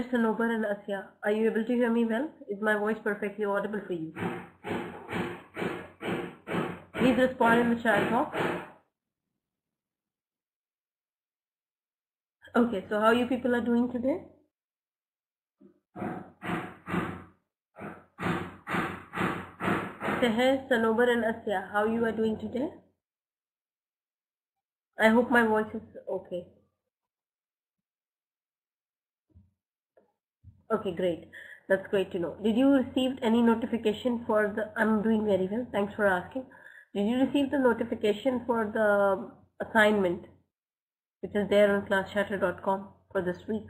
Sanobar and Asya, are you able to hear me well? Is my voice perfectly audible for you? Please respond in the chat box. Okay, so how you people are doing today? Seher, Sanobar and Asya, how you are doing today? I hope my voice is okay. Okay, great. That's great to know. Did you receive any notification for the... I'm doing very well. Thanks for asking. Did you receive the notification for the assignment, which is there on classchatter.com for this week?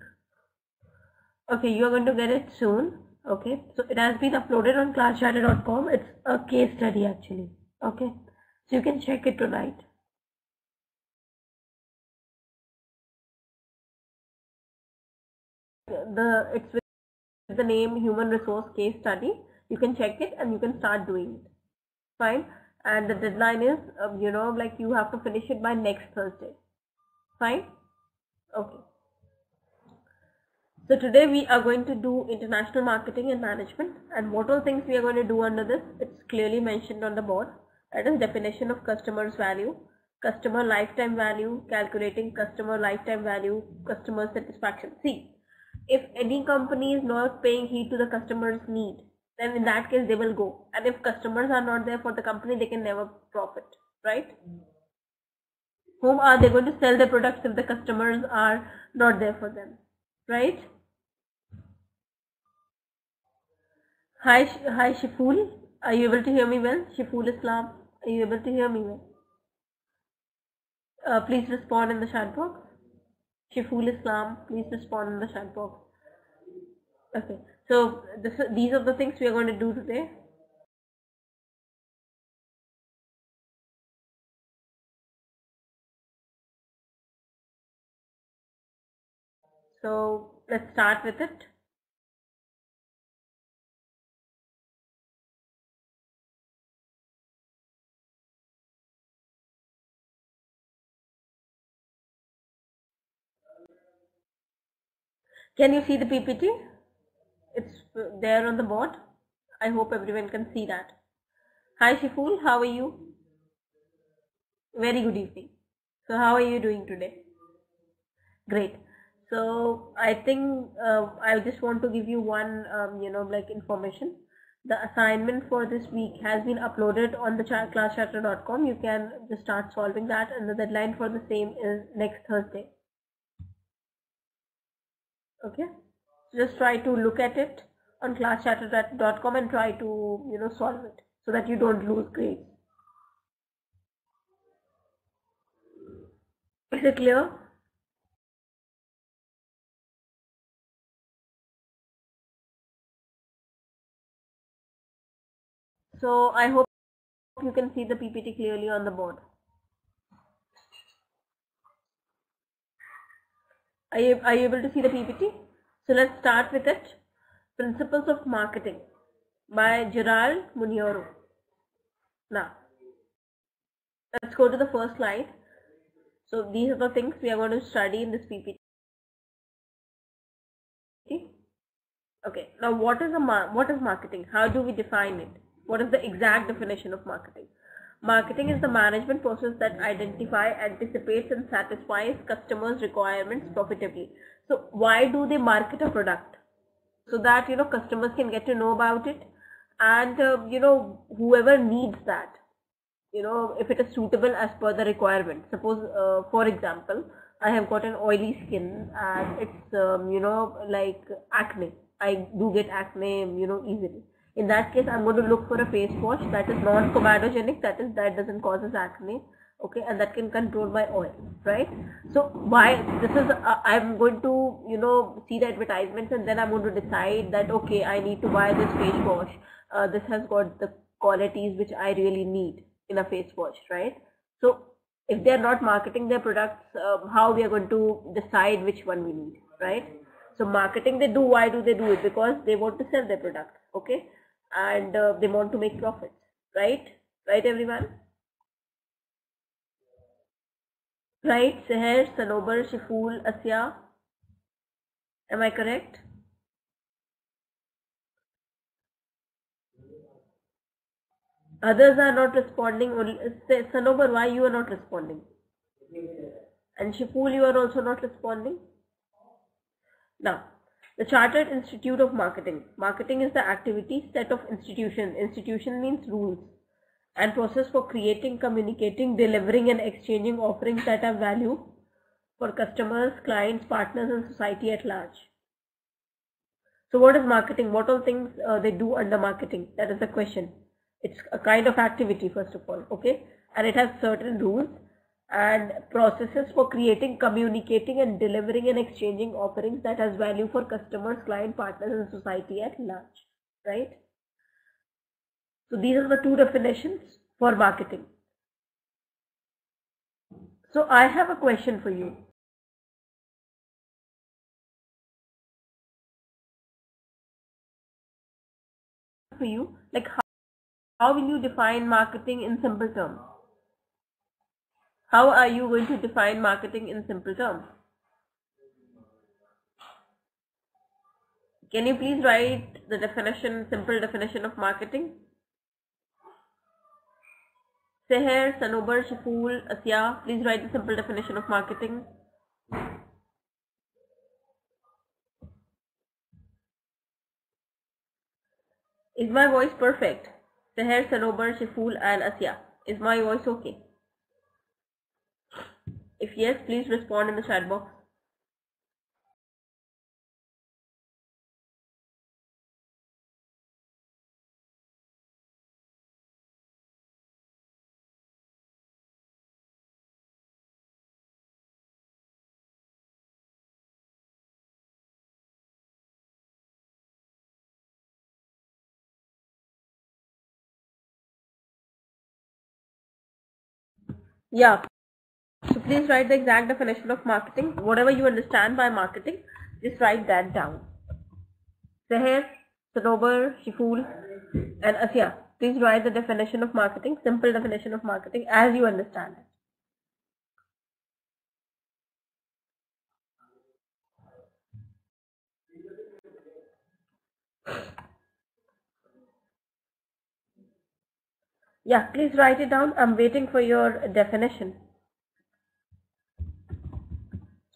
Okay, you are going to get it soon. Okay, so it has been uploaded on classchatter.com. It's a case study actually. Okay, so you can check it tonight. It's with the name Human Resource Case Study. You can check it and you can start doing it. Fine. And the deadline is, like you have to finish it by next Thursday. Fine. Okay. So today we are going to do international marketing and management, and what all things we are going to do under this, it's clearly mentioned on the board. That is definition of customer's value, customer lifetime value, calculating customer lifetime value, customer satisfaction. See, if any company is not paying heed to the customer's need, then in that case they will go. And if customers are not there for the company, they can never profit, right? Whom are they going to sell their products if the customers are not there for them, right? Hi Shiful, are you able to hear me well? Shiful Islam, are you able to hear me well? Please respond in the chat box. Shiful Islam, please respond in the chat box. Okay, so these are the things we are going to do today. So let's start with it. Can you see the PPT? It's there on the board. I hope everyone can see that. Hi Shiful, how are you? Very good evening. So how are you doing today? Great. So I think I just want to give you one, information. The assignment for this week has been uploaded on the classchatter.com. You can just start solving that, and the deadline for the same is next Thursday. Okay, so just try to look at it on classchatter.com and try to solve it so that you don't lose grades. Is it clear? So I hope you can see the PPT clearly on the board. Are you able to see the PPT? So let's start with it. Principles of Marketing by Gerald Munioro. Now, let's go to the first slide. So these are the things we are going to study in this PPT. Okay, now what is marketing? How do we define it? What is the exact definition of marketing? Marketing is the management process that identifies, anticipates and satisfies customers' requirements profitably. So why do they market a product? So that customers can get to know about it, and whoever needs that, if it is suitable as per the requirement. Suppose for example, I have got an oily skin and it's like acne. I do get acne easily. In that case, I'm going to look for a face wash that is non-comedogenic, that doesn't cause us acne, okay, and that can control my oil, right? So why this is I'm going to see the advertisements, and then I'm going to decide that okay, I need to buy this face wash. This has got the qualities which I really need in a face wash, right? So if they are not marketing their products, how we are going to decide which one we need, right? So marketing they do. Why do they do it? Because they want to sell their product, okay, and they want to make profits, right? Right, everyone? Right, Seher, Sanobar, Shiful, Asya. Am I correct? Others are not responding. Only Sanobar, why you are not responding? And Shiful, you are also not responding. Now, the Chartered Institute of Marketing. Marketing is the activity set of institution. Institution means rules and process for creating, communicating, delivering, and exchanging offerings that have value for customers, clients, partners, and society at large. So what is marketing? What all things they do under marketing? That is the question. It's a kind of activity, first of all, okay? And it has certain rules and processes for creating, communicating, and delivering and exchanging offerings that has value for customers, client, partners, and society at large, right? So these are the two definitions for marketing. So I have a question for you. Like how will you define marketing in simple terms? How are you going to define marketing in simple terms? Can you please write the definition, simple definition of marketing? Seher, Sanobar, Shiful, Asya, please write the simple definition of marketing. Is my voice perfect? Seher, Sanobar, Shiful, and Asya. Is my voice okay? If yes, please respond in the chat box. Yeah. So please write the exact definition of marketing. Whatever you understand by marketing, just write that down. Seher, Sanobar, Shiful, and Asya, please write the definition of marketing, simple definition of marketing as you understand it. Yeah, please write it down. I'm waiting for your definition.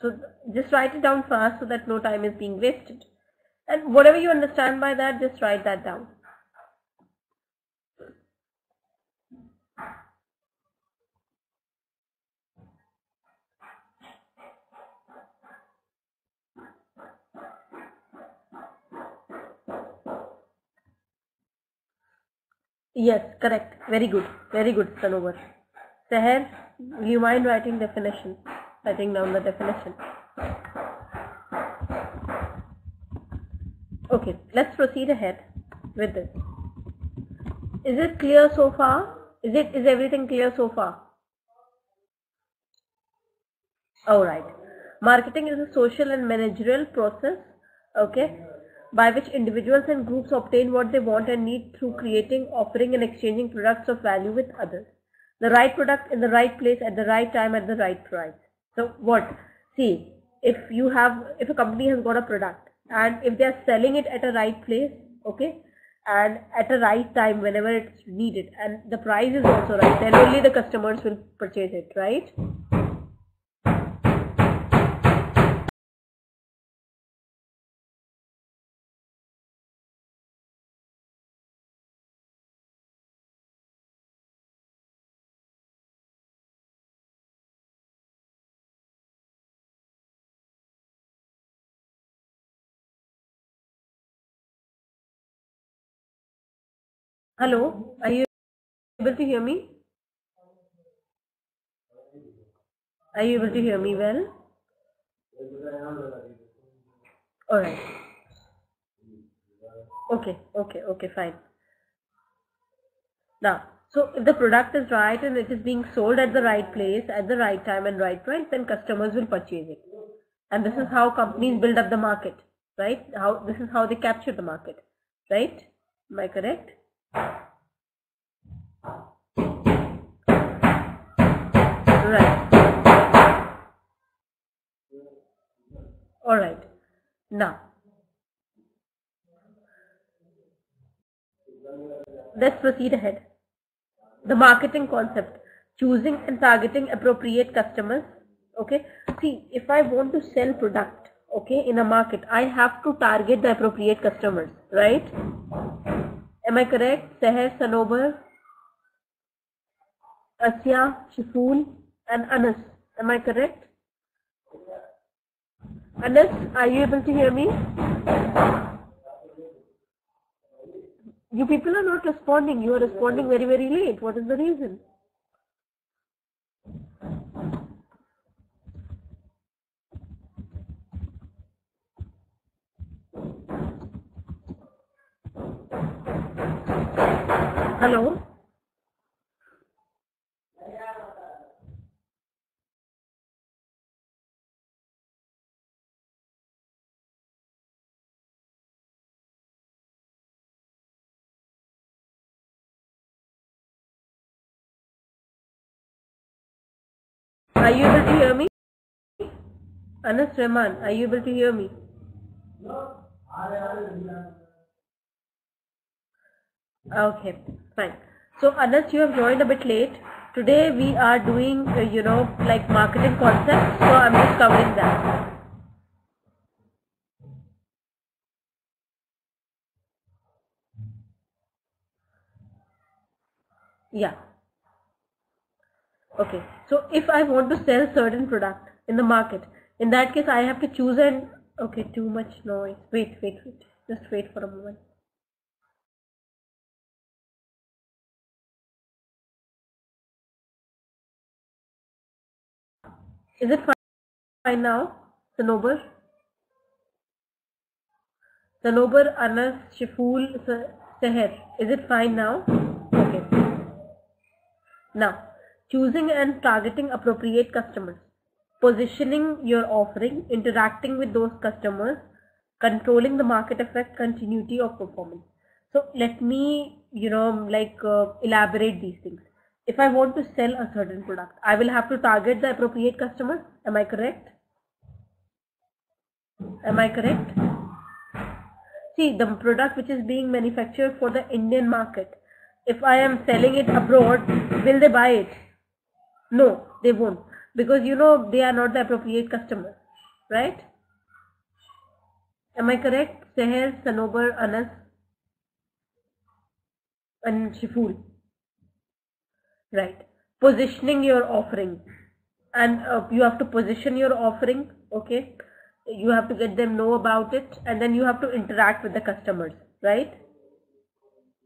So just write it down fast so that no time is being wasted. And whatever you understand by that, just write that down. Yes, correct. Very good. Very good, Sanovar. Seher, do you mind writing definition? Writing down the definition. Okay, let's proceed ahead with this. Is it clear so far? Is everything clear so far? Alright. Marketing is a social and managerial process, okay, by which individuals and groups obtain what they want and need through creating, offering, and exchanging products of value with others. The right product in the right place at the right time at the right price. So what? See, if a company has got a product and if they are selling it at a right place, okay, and at a right time whenever it's needed, and the price is also right, then only the customers will purchase it, right? Hello, are you able to hear me? Are you able to hear me well? Alright. Okay, fine. Now, so if the product is right and it is being sold at the right place, at the right time and right price, then customers will purchase it. And this is how companies build up the market, right? This is how they capture the market, right? Am I correct? Right. Alright. Now, let's proceed ahead. The marketing concept, choosing and targeting appropriate customers. Okay, see, if I want to sell product, okay, in a market, I have to target the appropriate customers, right? Am I correct? Seher, Sanobar, Asya, Shiful, and Anas. Am I correct? Anas, are you able to hear me? You people are not responding. You are responding very, very late. What is the reason? Hello? Are you able to hear me? Anas Rahman, are you able to hear me? Okay, fine. So Anas, you have joined a bit late. Today we are doing, like marketing concepts. So I'm just covering that. Yeah. Okay. So if I want to sell certain product in the market, in that case I have to choose an, okay, too much noise. Wait, wait, wait. Just wait for a moment. Is it fine now? Sanobar? Sanobar, Anas, Shiful, Seher. Is it fine now? Okay. Now, choosing and targeting appropriate customers, positioning your offering, interacting with those customers, controlling the market effect, continuity of performance. So let me, elaborate these things. If I want to sell a certain product, I will have to target the appropriate customer. Am I correct? Am I correct? See, the product which is being manufactured for the Indian market, if I am selling it abroad, will they buy it? No, they won't, because they are not the appropriate customer, right? Am I correct? Seher, Sanobar, Anas, and Shiful. Right. Positioning your offering, and you have to position your offering. Okay, you have to get them know about it, and then you have to interact with the customers, right?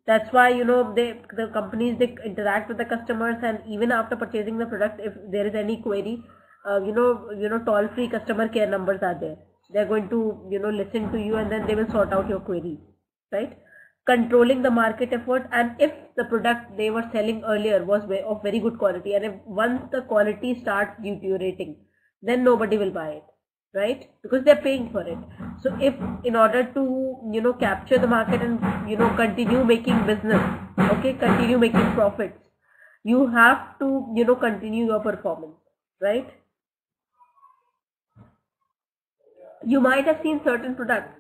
That's why the companies, they interact with the customers, and even after purchasing the product, if there is any query, toll free customer care numbers are there. They're going to listen to you, and then they will sort out your queries, right? Controlling the market effort, and if the product they were selling earlier was of very good quality, and if once the quality starts deteriorating, then nobody will buy it, right? Because they're paying for it. So if, in order to capture the market and continue making business, okay, continue making profits, you have to continue your performance, right? You might have seen certain products,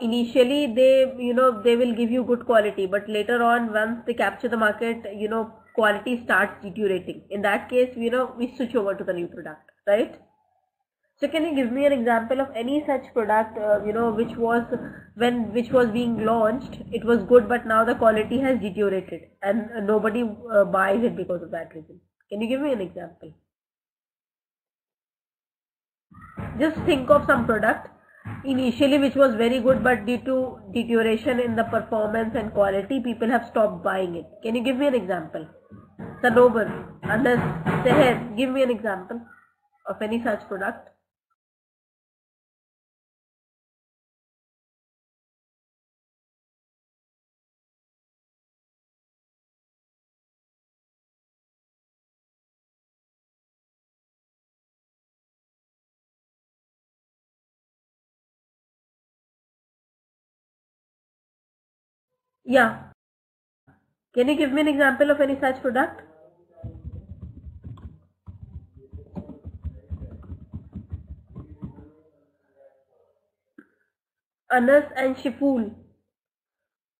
initially they will give you good quality, but later on, once they capture the market, quality starts deteriorating. In that case, we switch over to the new product, right? So can you give me an example of any such product, which was being launched, it was good, but now the quality has deteriorated, and nobody buys it because of that reason? Can you give me an example? Just think of some product initially which was very good, but due to deterioration in the performance and quality, people have stopped buying it. Can you give me an example? Sanobar, Anas, Seher, give me an example of any such product. Yeah. Can you give me an example of any such product? Anas and Shiful,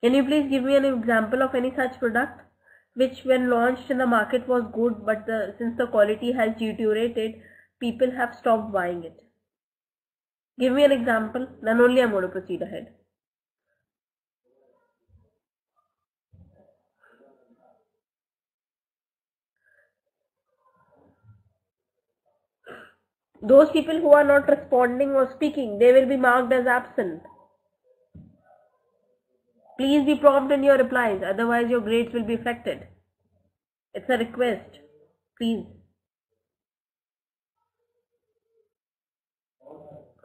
can you please give me an example of any such product which when launched in the market was good, but since the quality has deteriorated, people have stopped buying it. Give me an example, then only I'm going to proceed ahead. Those people who are not responding or speaking, they will be marked as absent. Please be prompt in your replies, otherwise your grades will be affected. It's a request. Please.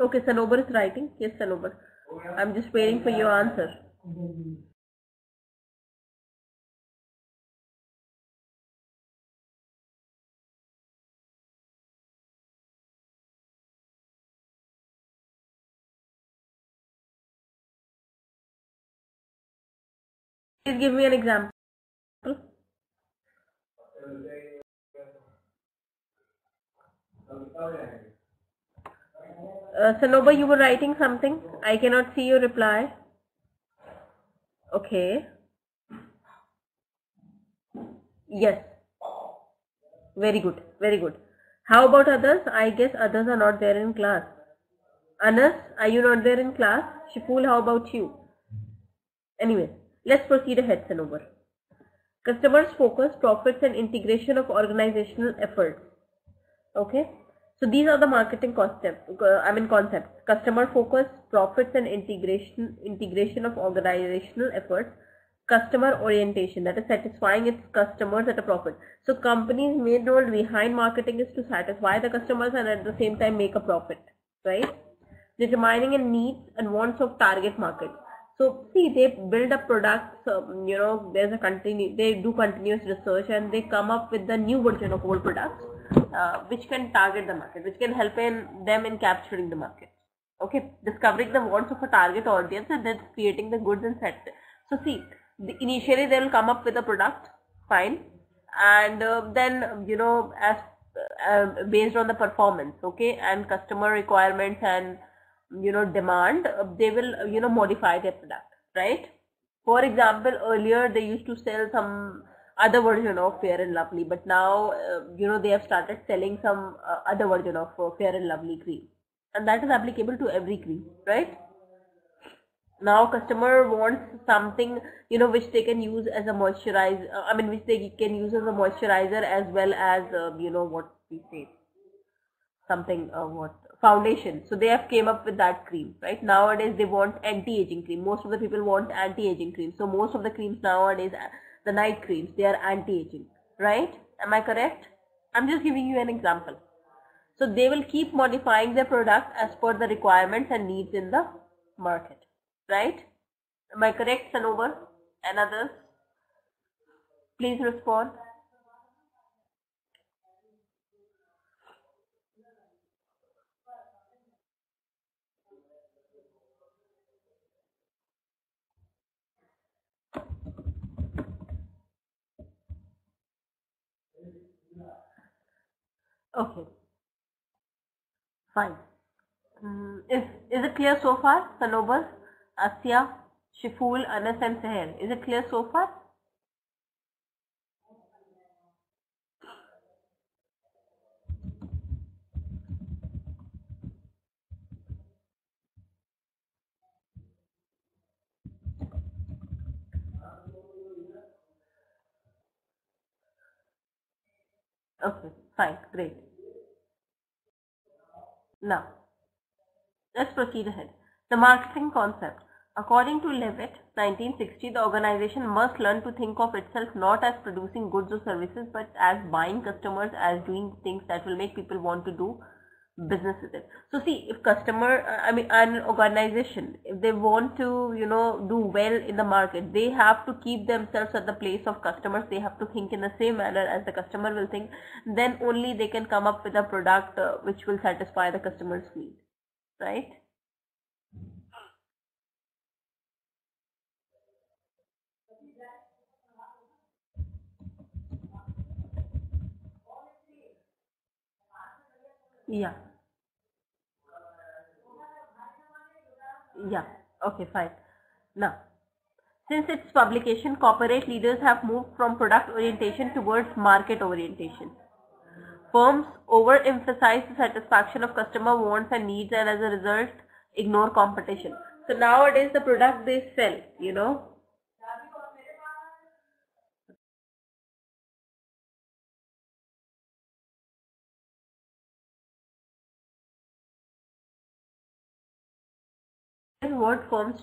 Okay, Sanobar is writing. Yes, Sanobar. I'm just waiting for your answer. Please give me an example. Sanobar, you were writing something. I cannot see your reply. Okay. Yes. Very good. Very good. How about others? I guess others are not there in class. Anas, are you not there in class? Shiful, how about you? Anyway, let's proceed ahead, Sanobar. Customers focus, profits and integration of organizational efforts. Okay. So these are the marketing concepts. Customer focus, profits and integration of organizational efforts, customer orientation, that is satisfying its customers at a profit. So companies' main role behind marketing is to satisfy the customers and at the same time make a profit, right? Determining a needs and wants of target market. So see, they build up products. There's they do continuous research and they come up with the new version of old products, which can target the market, which can help them in capturing the market. Okay, discovering the wants of a target audience and then creating the goods and set. So see, initially they will come up with a product, fine, and then as based on the performance, okay, and customer requirements and demand, they will modify their product, right? For example, earlier they used to sell some other version of Fair and Lovely, but now they have started selling some other version of Fair and Lovely cream, and that is applicable to every cream, right? Now customer wants something which they can use as a moisturizer, which they can use as a moisturizer as well as what we say, something what foundation. So they have came up with that cream, right? Nowadays they want anti-aging cream. Most of the people want anti-aging cream. So most of the creams nowadays, the night creams, they are anti-aging, right? Am I correct? I'm just giving you an example. So they will keep modifying their product as per the requirements and needs in the market, right? Am I correct, Sanobar and others? Please respond. Okay, fine. Is it clear so far, Sanobar, Asya, Shiful, Anas and Seher? Is it clear so far? Okay, fine, great. Now, let's proceed ahead. The marketing concept. According to Levitt, 1960, the organization must learn to think of itself not as producing goods or services, but as buying customers, as doing things that will make people want to do business with it. So see, if an organization, if they want to, do well in the market, they have to keep themselves at the place of customers. They have to think in the same manner as the customer will think. Then only they can come up with a product which will satisfy the customer's need, right? Yeah, yeah. Okay, fine. Now, Since its publication, corporate leaders have moved from product orientation towards market orientation. Firms overemphasize the satisfaction of customer wants and needs, and as a result ignore competition. So nowadays the product they sell, is what firms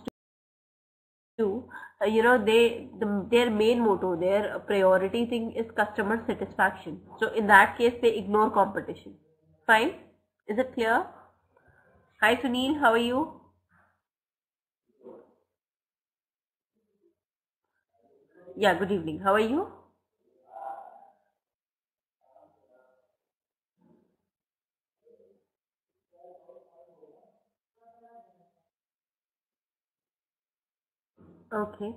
do. Their main motto, their priority thing is customer satisfaction. So in that case they ignore competition. Fine? Is it clear? Hi Sunil, how are you? Yeah, good evening. How are you? Okay.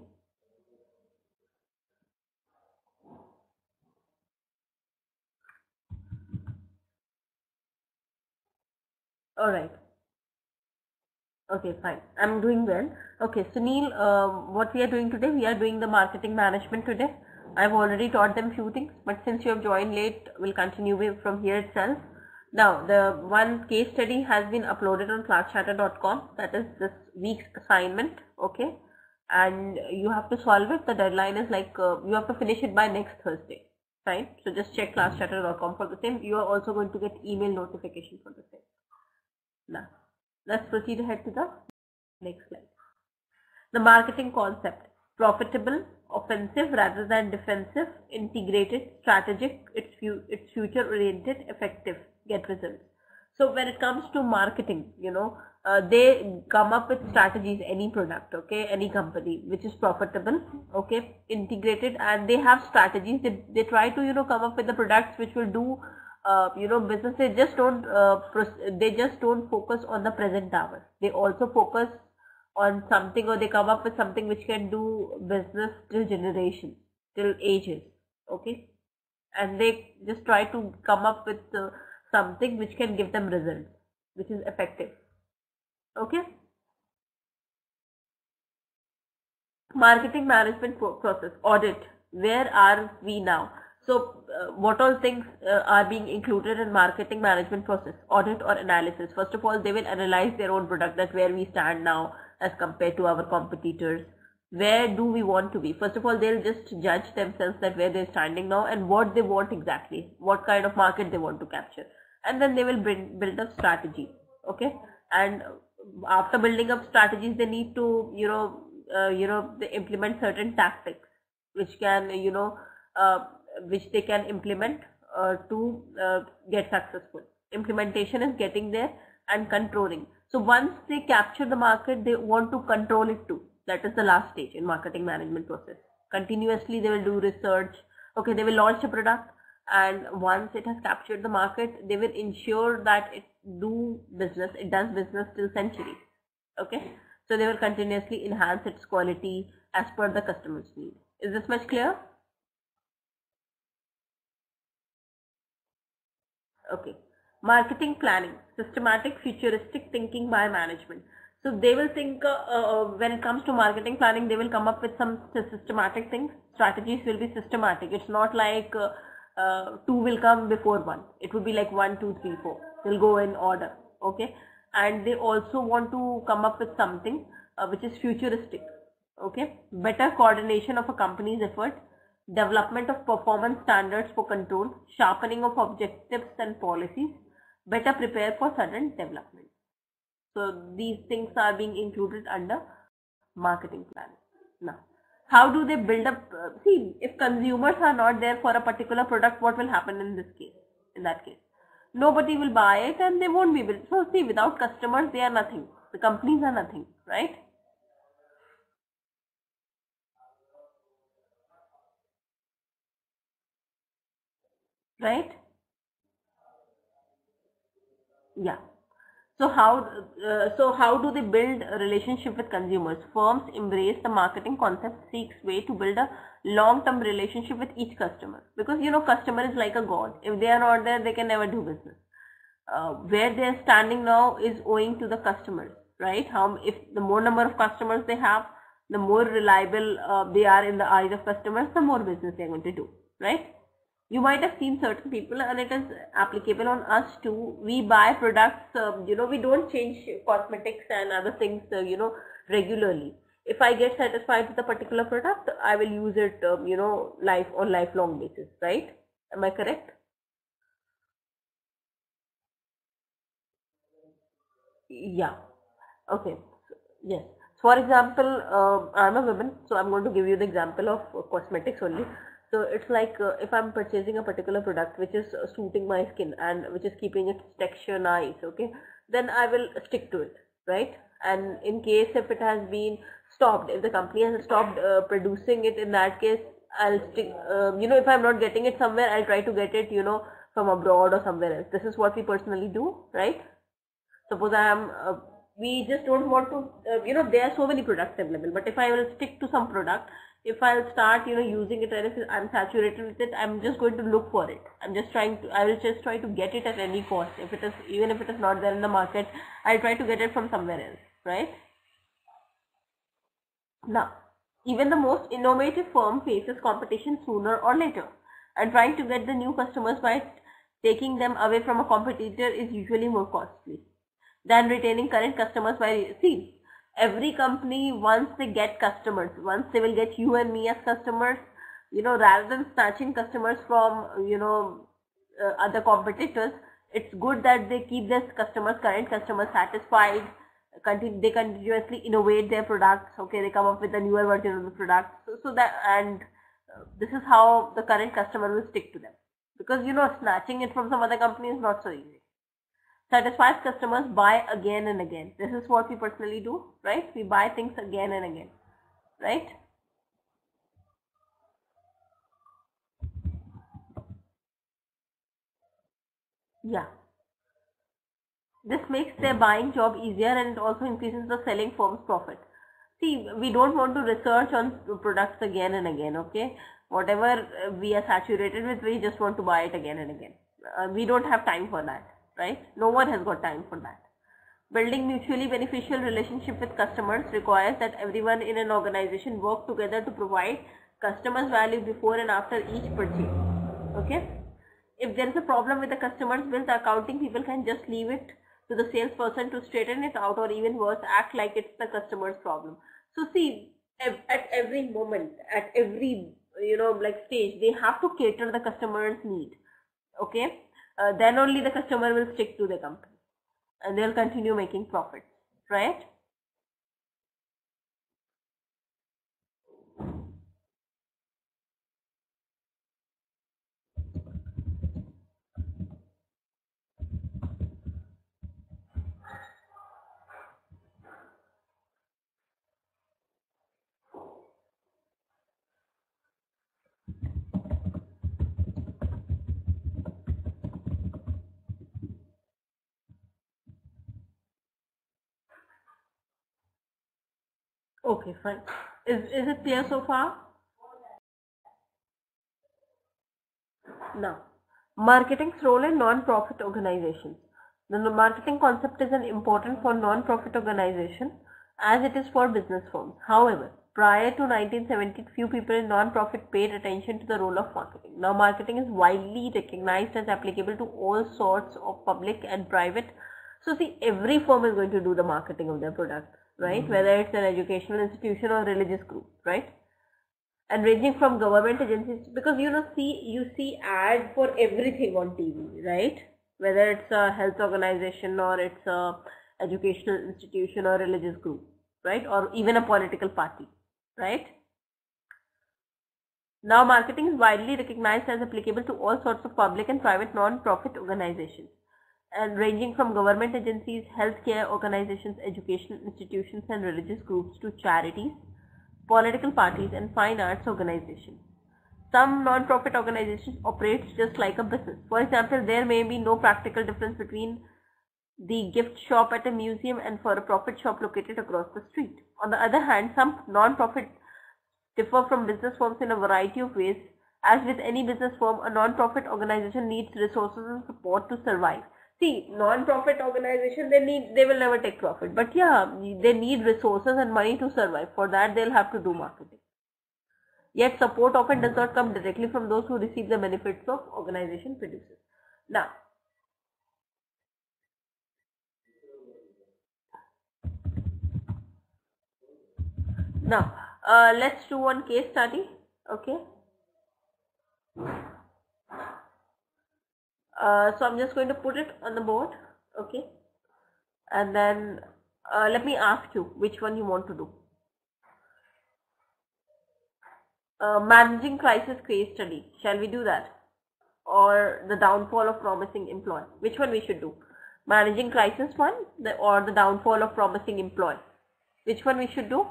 All right. Okay, fine. I'm doing well. Okay, Sunil, what we are doing today, we are doing the marketing management today. I've already taught them few things, but since you have joined late, we'll continue from here itself. Now, the one case study has been uploaded on classchatter.com. That is this week's assignment. Okay, and you have to solve it. The deadline is like you have to finish it by next Thursday. Fine. So just check classchatter.com for the same. You are also going to get email notification for the same. Now, let's proceed ahead to the next slide. The marketing concept: profitable, offensive rather than defensive, integrated, strategic, it's future oriented, effective, get results. So when it comes to marketing, they come up with strategies, any product, okay, any company which is profitable, okay, integrated, and they have strategies. They try to come up with the products which will do business. They just don't focus on the present hour. They also focus on something, or they come up with something which can do business till generation, till ages. Okay, and they just try to come up with something which can give them results, which is effective. Okay. Marketing management process audit. Where are we now? So what all things are being included in marketing management process? Audit or analysis. First of all, they will analyze their own product, that where we stand now as compared to our competitors. Where do we want to be? First of all, they'll just judge themselves that where they're standing now and what they want exactly, what kind of market they want to capture. And then they will build a strategy. Okay. And after building up strategies, they need to, they implement certain tactics which can, which they can implement to get successful. Implementation is getting there and controlling. So once they capture the market, they want to control it too. That is the last stage in marketing management process. Continuously they will do research. Okay, they will launch a product, and once it has captured the market, they will ensure that it does business till century. Okay, so they will continuously enhance its quality as per the customer's need. Is this much clear? Okay. Marketing planning: systematic, futuristic thinking by management. So they will think when it comes to marketing planning, they will come up with some systematic things. Strategies will be systematic. It's not like two will come before one. It would be like 1, 2, 3, 4. They'll go in order. Okay. And they also want to come up with something which is futuristic. Okay. Better coordination of a company's effort, development of performance standards for control, sharpening of objectives and policies, better prepare for sudden development. So these things are being included under marketing planning. Now, how do they build up? See, if consumers are not there for a particular product, what will happen in this case? In that case, nobody will buy it and they won't be able. So see, without customers, they are nothing. The companies are nothing, right? Right? Yeah. So how do they build a relationship with consumers? Firms embrace the marketing concept, seeks way to build a long-term relationship with each customer, because customer is like a god. If they are not there, they can never do business. Where they are standing now is owing to the customers, right? How if the more number of customers they have, the more reliable they are in the eyes of customers, the more business they're going to do, right? You might have seen certain people, and it is applicable on us too. We buy products, we don't change cosmetics and other things, regularly. If I get satisfied with a particular product, I will use it, lifelong basis, right? Am I correct? Yeah. Okay. Yes. For example, I'm a woman, so I'm going to give you the example of cosmetics only. So it's like if I'm purchasing a particular product which is suiting my skin and which is keeping its texture nice, okay, then I will stick to it, right? And in case if it has been stopped, if the company has stopped producing it, in that case, I'll stick, if I'm not getting it somewhere, I'll try to get it, from abroad or somewhere else. This is what we personally do, right? Suppose I am we just don't want to, there are so many products available, but if I will stick to some product, if I'll start using it, and if I'm saturated with it, I'm just going to look for it. I will just try to get it at any cost. If it is, even if it is not there in the market, I'll try to get it from somewhere else, right? Now, even the most innovative firm faces competition sooner or later, and trying to get the new customers by taking them away from a competitor is usually more costly than retaining current customers. By see, every company, once they get customers, once they will get you and me as customers, rather than snatching customers from other competitors, it's good that they keep their current customers satisfied. They continuously innovate their products. Okay, they come up with a newer version of the product, so that, and this is how the current customer will stick to them, because snatching it from some other company is not so easy. Satisfies customers buy again and again. This is what we personally do, right? We buy things again and again, right? Yeah. This makes their buying job easier, and it also increases the selling firm's profit. See, we don't want to research on products again and again, okay? Whatever we are saturated with, we just want to buy it again and again. We don't have time for that, right? No one has got time for that. Building mutually beneficial relationship with customers requires that everyone in an organization work together to provide customers value before and after each purchase. Okay? If there is a problem with the customer's bill, the accounting people can just leave it to the salesperson to straighten it out, or even worse, act like it's the customer's problem. So see, at every moment, at every stage, they have to cater the customer's need. Okay, then only the customer will stick to the company, and they'll continue making profits, right? Okay, fine. Is it clear so far? Now, marketing's role in non-profit organizations. The marketing concept is an important for non-profit organization as it is for business firms. However, prior to 1970, few people in non-profit paid attention to the role of marketing. Now, marketing is widely recognized as applicable to all sorts of public and private. So, see, every firm is going to do the marketing of their product, right? Whether it's an educational institution or religious group, right? And ranging from government agencies, because you see ad for everything on TV, right? Whether it's a health organization or it's a educational institution or religious group, right? Or even a political party, right? Now, marketing is widely recognized as applicable to all sorts of public and private non-profit organizations, and ranging from government agencies, healthcare organizations, educational institutions and religious groups to charities, political parties and fine arts organizations. Some non-profit organizations operate just like a business. For example, there may be no practical difference between the gift shop at a museum and for a profit shop located across the street. On the other hand, some non-profit differ from business firms in a variety of ways. As with any business firm, a non-profit organization needs resources and support to survive. See, non-profit organization, they will never take profit. But yeah, they need resources and money to survive. For that, they'll have to do marketing. Yet support often does not come directly from those who receive the benefits of organization produces. Now, let's do one case study. Okay. So I'm just going to put it on the board. Okay. And then let me ask you which one you want to do. Managing crisis case study. Shall we do that? Or the downfall of promising employee? Which one we should do? Managing crisis one or the downfall of promising employee? Which one we should do?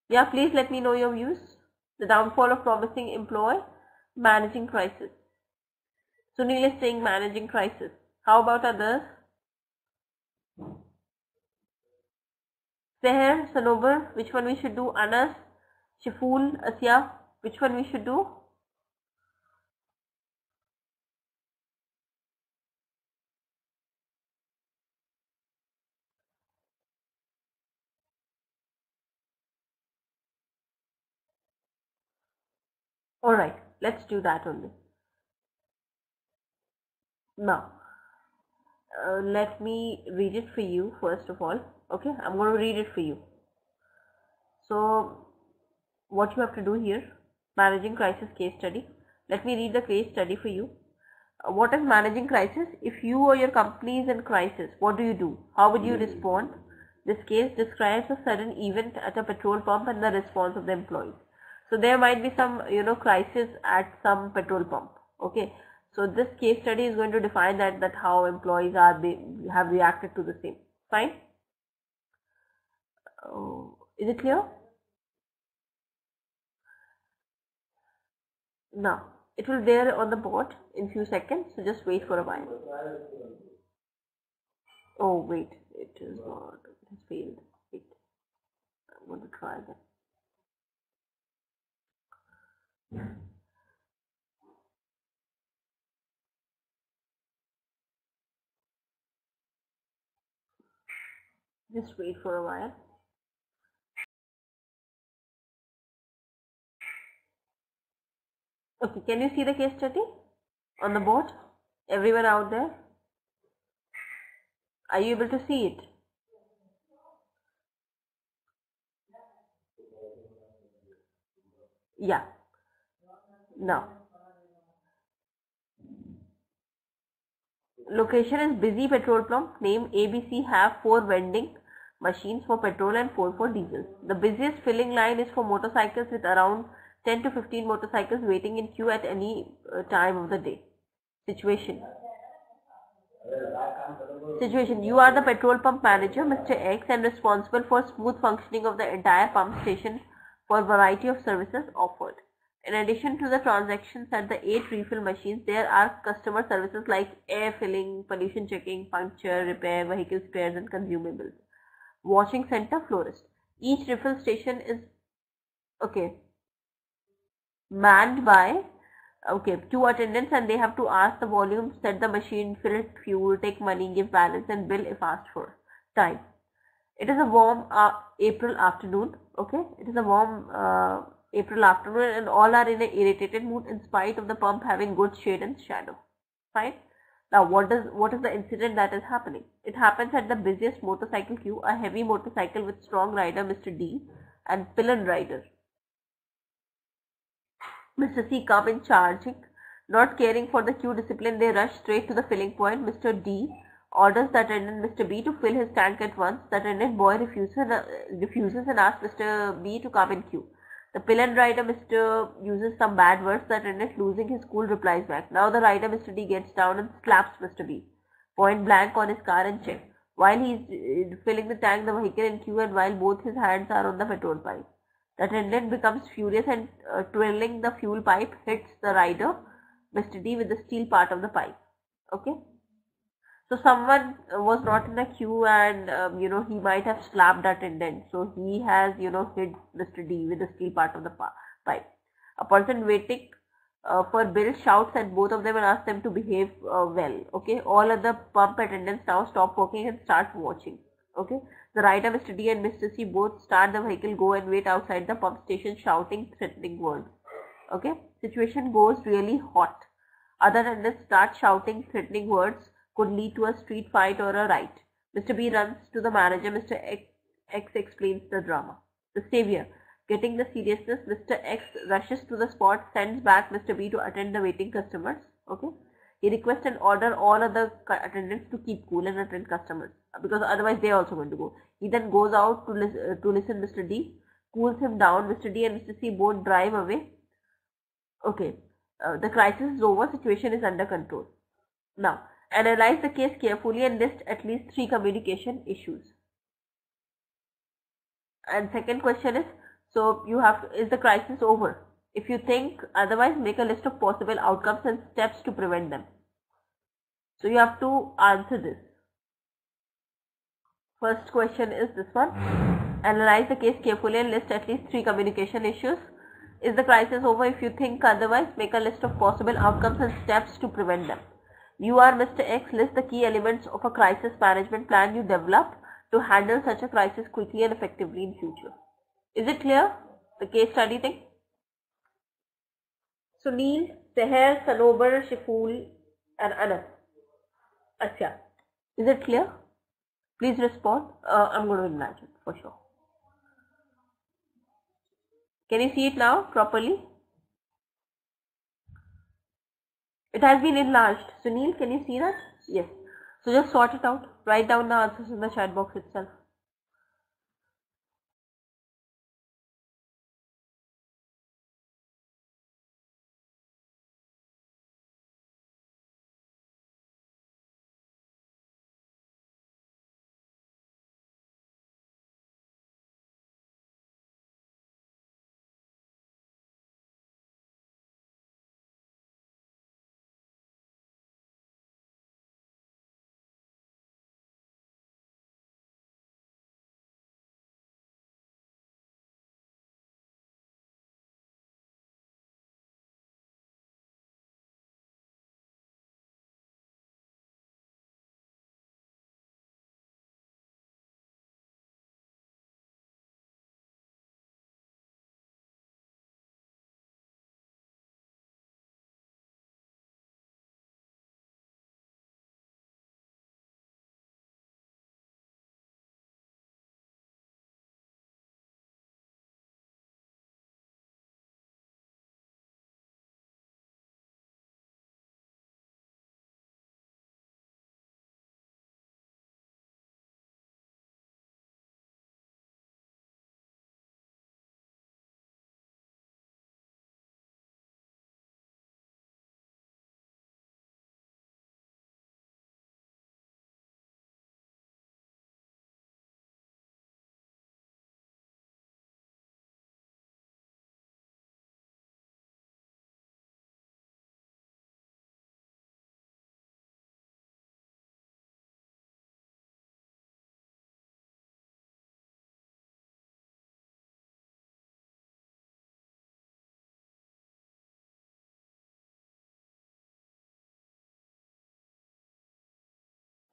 Yeah, please let me know your views. The downfall of promising employee, managing crisis. Sunil is saying managing crisis. How about others? Seher, Sanobar, which one we should do? Anas, Shiful, Asya, which one we should do? Alright, let's do that only. Now, let me read it for you first of all. Okay, I'm going to read it for you. So, what you have to do here, managing crisis case study. Let me read the case study for you. What is managing crisis? If you or your company is in crisis, what do you do? How would you respond? This case describes a sudden event at a petrol pump and the response of the employees. So there might be some, crisis at some petrol pump. Okay. So this case study is going to define that how employees have reacted to the same. Fine. Is it clear? Now, it will be there on the board in few seconds, so just wait for a while. Oh wait, it is not, it has failed. Wait, I'm going to try that. Just wait for a while. Okay, can you see the case study on the board? Everyone out there? Are you able to see it? Yeah. Now, location is busy petrol pump. Name ABC have 4 vending machines for petrol and 4 for diesel. The busiest filling line is for motorcycles with around 10 to 15 motorcycles waiting in queue at any time of the day. Situation. You are the petrol pump manager, Mr. X, and responsible for smooth functioning of the entire pump station for a variety of services offered. In addition to the transactions at the 8 refill machines, there are customer services like air filling, pollution checking, puncture, repair, vehicle spares and consumables. Washing center, florist. Each refill station is manned by 2 attendants, and they have to ask the volume, set the machine, fill it fuel, take money, give balance and bill if asked for. Time. It is a warm April afternoon. Okay, it is a warm April afternoon and all are in an irritated mood in spite of the pump having good shade and shadow. Fine. Now what is the incident that is happening? It happens at the busiest motorcycle queue. A heavy motorcycle with strong rider Mr. D and pillion rider Mr. C come in charging. Not caring for the queue discipline, they rush straight to the filling point. Mr. D orders the attendant Mr. B to fill his tank at once. The attendant boy refuses and asks Mr. B to come in queue. The pillion rider Mr. uses some bad words. The attendant, losing his cool, replies back. Now the rider Mr. D gets down and slaps Mr. B point blank on his car and check. While he is filling the tank, the vehicle in queue, and while both his hands are on the petrol pipe. The attendant becomes furious and twirling the fuel pipe hits the rider Mr. D with the steel part of the pipe. Okay. So someone was not in the queue and he might have slapped the attendant. So he has hit Mr. D with the steel part of the pipe. A person waiting for bill, shouts at both of them and asks them to behave well. Okay, all other pump attendants now stop working and start watching. Okay, the writer Mr. D and Mr. C both start the vehicle, go and wait outside the pump station, shouting threatening words. Okay, situation goes really hot. Other attendants start shouting threatening words, could lead to a street fight or a riot. Mr. B runs to the manager. Mr. X explains the drama. The savior. Getting the seriousness, Mr. X rushes to the spot, sends back Mr. B to attend the waiting customers. Okay. He requests and order all other attendants to keep cool and attend customers, because otherwise they are also going to go. He then goes out to listen Mr. D, cools him down. Mr. D and Mr. C both drive away. Okay. The crisis is over. Situation is under control. Now, analyze the case carefully and list at least 3 communication issues. And second question is, so you have to, is the crisis over? If you think otherwise, make a list of possible outcomes and steps to prevent them. So you have to answer this. First question is this one. Analyze the case carefully and list at least 3 communication issues. Is the crisis over? If you think otherwise, make a list of possible outcomes and steps to prevent them. You are Mr. X. List the key elements of a crisis management plan you develop to handle such a crisis quickly and effectively in future. Is it clear? The case study thing? Sunil, Seher, Sanobar, Shiful and Anas. Acha. Is it clear? Please respond. I'm going to enlarge it for sure. Can you see it now properly? It has been enlarged. Sunil, can you see that? Yes. So just sort it out. Write down the answers in the chat box itself.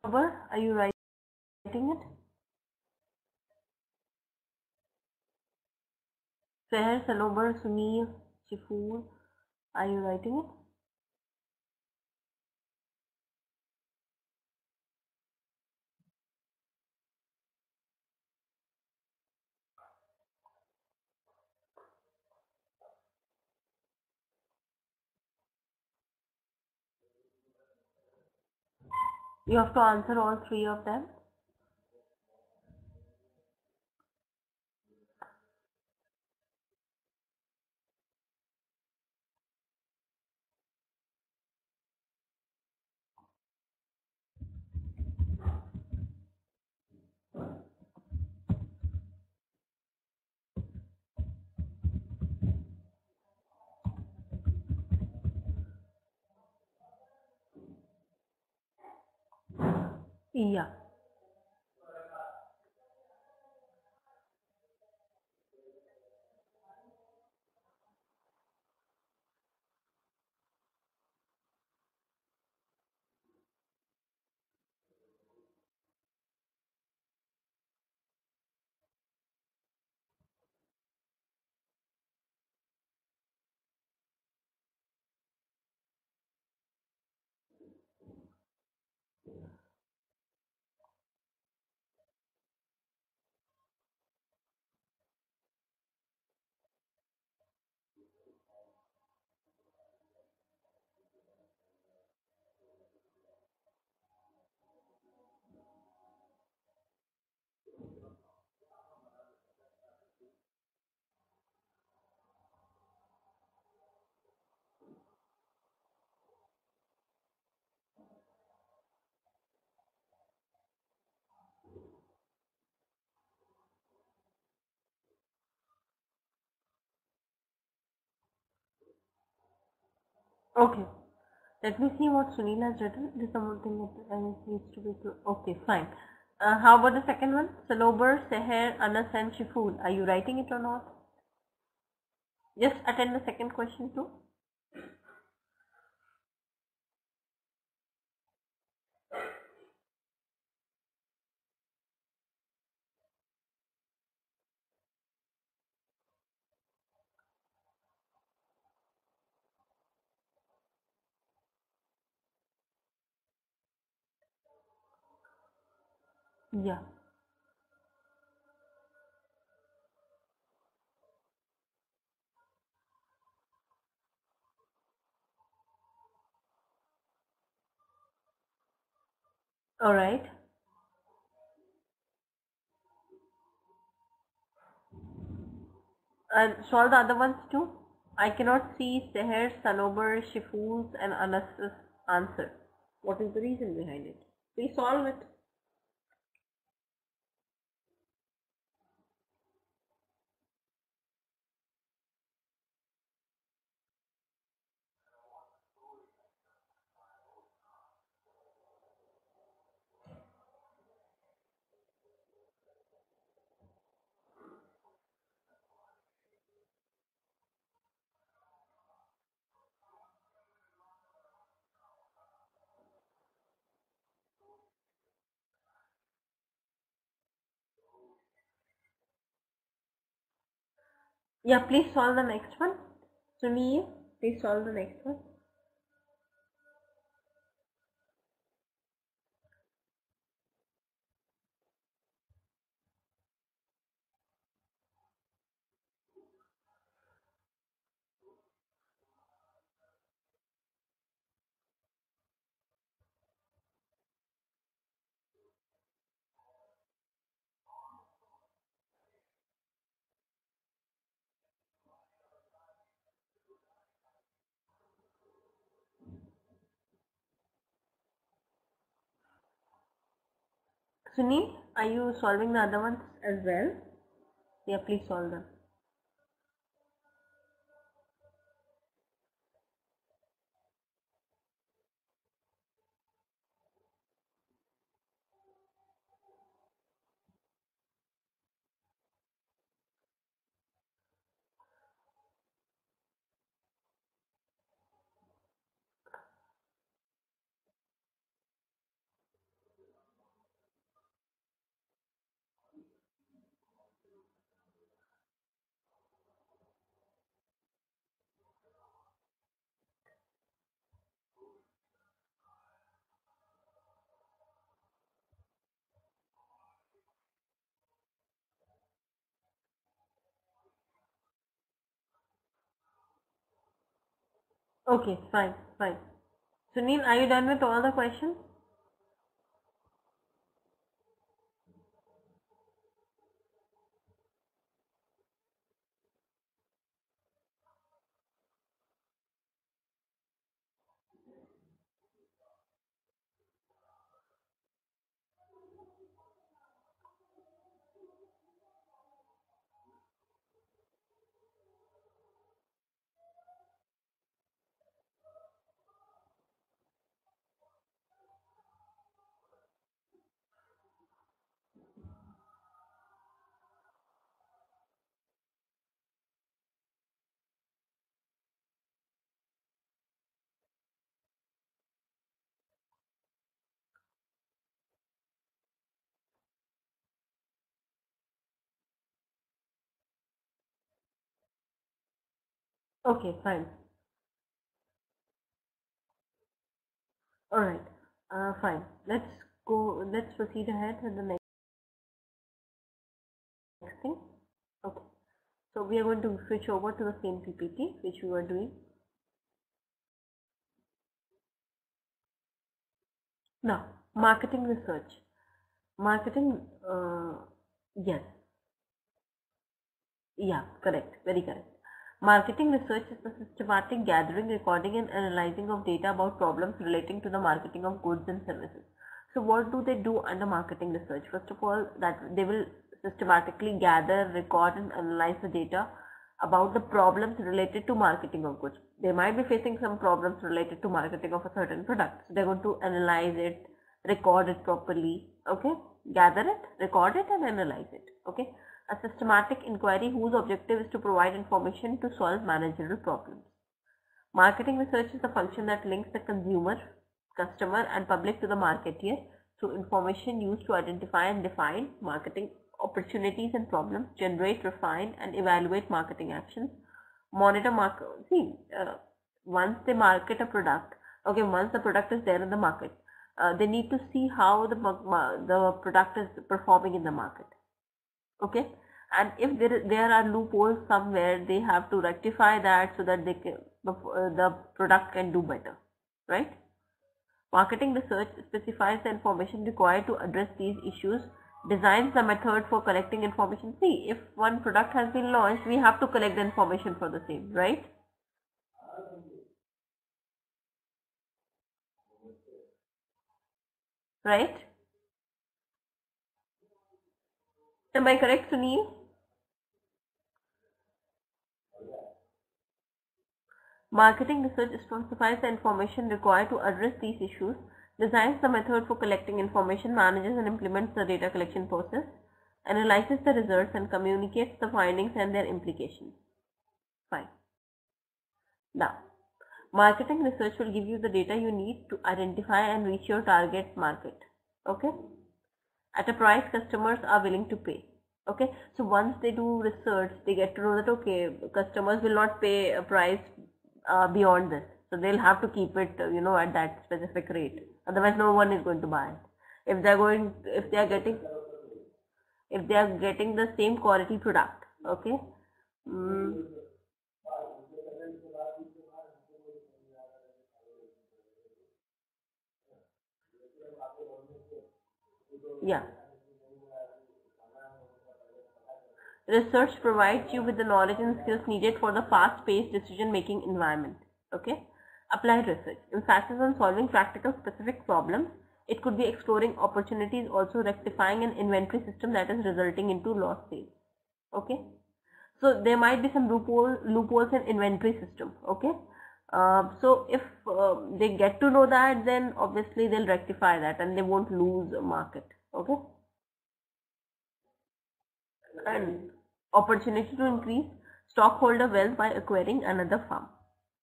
Are you writing it? Seher, Sanobar, Sunil, Shiful, are you writing it? You have to answer all 3 of them. Yeah. Okay. Let me see what Sunil has written. This is something that needs to be true. Okay, fine. How about the second one? Sanobar, Seher, Anas and Shiful. Are you writing it or not? Just attend the second question too. Yeah. Alright. And solve the other ones too. I cannot see Seher, Sanobar, Shiful's and Anas's answer. What is the reason behind it? Please solve it. Yeah, please solve the next one. Sunil, please solve the next one. Sunil, are you solving the other ones as well? Yeah, please solve them. Okay, fine, fine. Sunil, are you done with all the questions? Okay, fine. Alright, fine. Let's proceed ahead with the next thing. Okay, so we are going to switch over to the same PPT which we were doing. Now, marketing research. Marketing, yes, yeah, correct, very correct. Marketing research is the systematic gathering, recording, and analyzing of data about problems relating to the marketing of goods and services. So, what do they do under marketing research? First of all, that they will systematically gather, record, and analyze the data about the problems related to marketing of goods. They might be facing some problems related to marketing of a certain product. So they're going to analyze it, record it properly, okay? Gather it, record it and analyze it, okay? A systematic inquiry whose objective is to provide information to solve managerial problems. Marketing research is the function that links the consumer, customer and public to the marketeer through information used to identify and define marketing opportunities and problems, generate, refine and evaluate marketing actions, monitor once they market a product, okay, once the product is there in the market, they need to see how the product is performing in the market, okay, and if there are loopholes somewhere, they have to rectify that so that the product can do better, right? Marketing research specifies the information required to address these issues, designs the method for collecting information. See, if one product has been launched, we have to collect the information for the same, right? Right? Am I correct, Sunil? Marketing research specifies the information required to address these issues, designs the method for collecting information, manages and implements the data collection process, analyzes the results and communicates the findings and their implications. Fine. Now, marketing research will give you the data you need to identify and reach your target market, okay, at a price customers are willing to pay. Okay, so once they do research, they get to know that, okay, customers will not pay a price beyond this, so they'll have to keep it at that specific rate, otherwise no one is going to buy it. If they are getting the same quality product, okay, yeah, research provides you with the knowledge and skills needed for the fast-paced decision-making environment. Okay, applied research emphasis on solving practical specific problems. It could be exploring opportunities, also rectifying an inventory system that is resulting into lost sales. Okay, so there might be some loopholes in inventory system. Okay, so if they get to know that, then obviously they'll rectify that and they won't lose a market. Okay, and opportunity to increase stockholder wealth by acquiring another farm.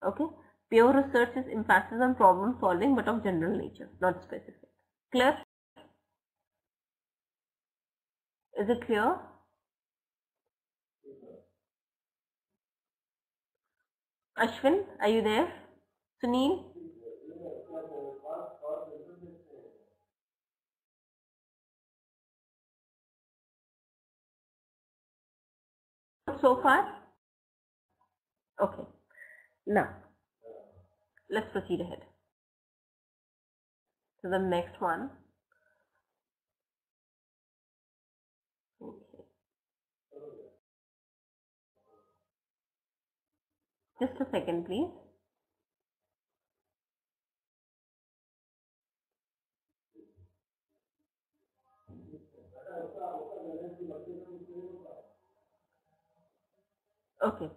Okay, pure research is emphasis on problem solving but of general nature, not specific. Clear? Is it clear? Ashwin, are you there? Sunil? So far? Okay. Now, let's proceed ahead to the next one. Okay. Just a second, please. Okay.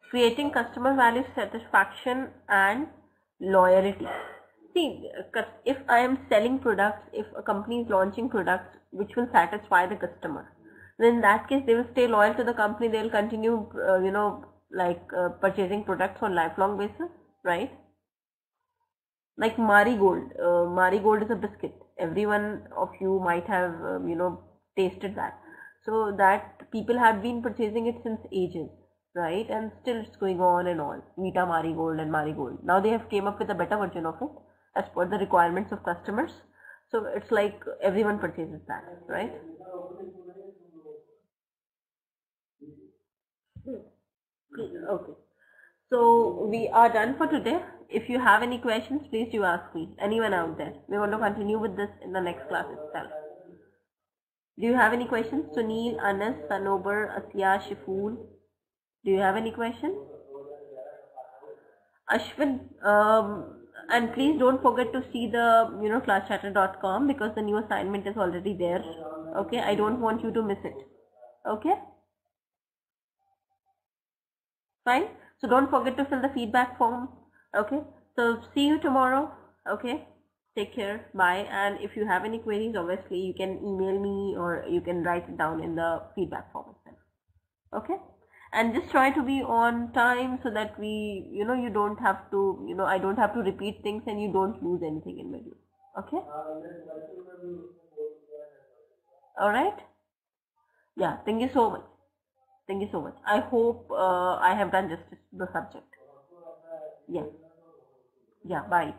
Creating customer value satisfaction and loyalty. See, if I am selling products, if a company is launching products which will satisfy the customer, then in that case they will stay loyal to the company. They will continue, purchasing products on lifelong basis, right? Like Marigold. Marigold is a biscuit. Everyone of you might have, tasted that. So that people have been purchasing it since ages, right? And still it's going on and on. Vita Marigold and Marigold. Now they have came up with a better version of it as per the requirements of customers. So it's like everyone purchases that, right? Okay. So we are done for today. If you have any questions, please do ask me. Anyone out there? We want to continue with this in the next class itself. Do you have any questions? Sunil, Anas, Sanobar, Asya, Shiful. Do you have any questions? Ashwin, and please don't forget to see the classchatter.com because the new assignment is already there. Okay, I don't want you to miss it. Okay, fine. So don't forget to fill the feedback form. Okay, so see you tomorrow. Okay, take care, bye. And if you have any queries, obviously you can email me or you can write it down in the feedback form itself. Okay, and just try to be on time so that we, you don't have to, I don't have to repeat things and you don't lose anything in middle. Okay, all right. Yeah, thank you so much. Thank you so much. I hope I have done justice to the subject. Yeah, yeah, bye.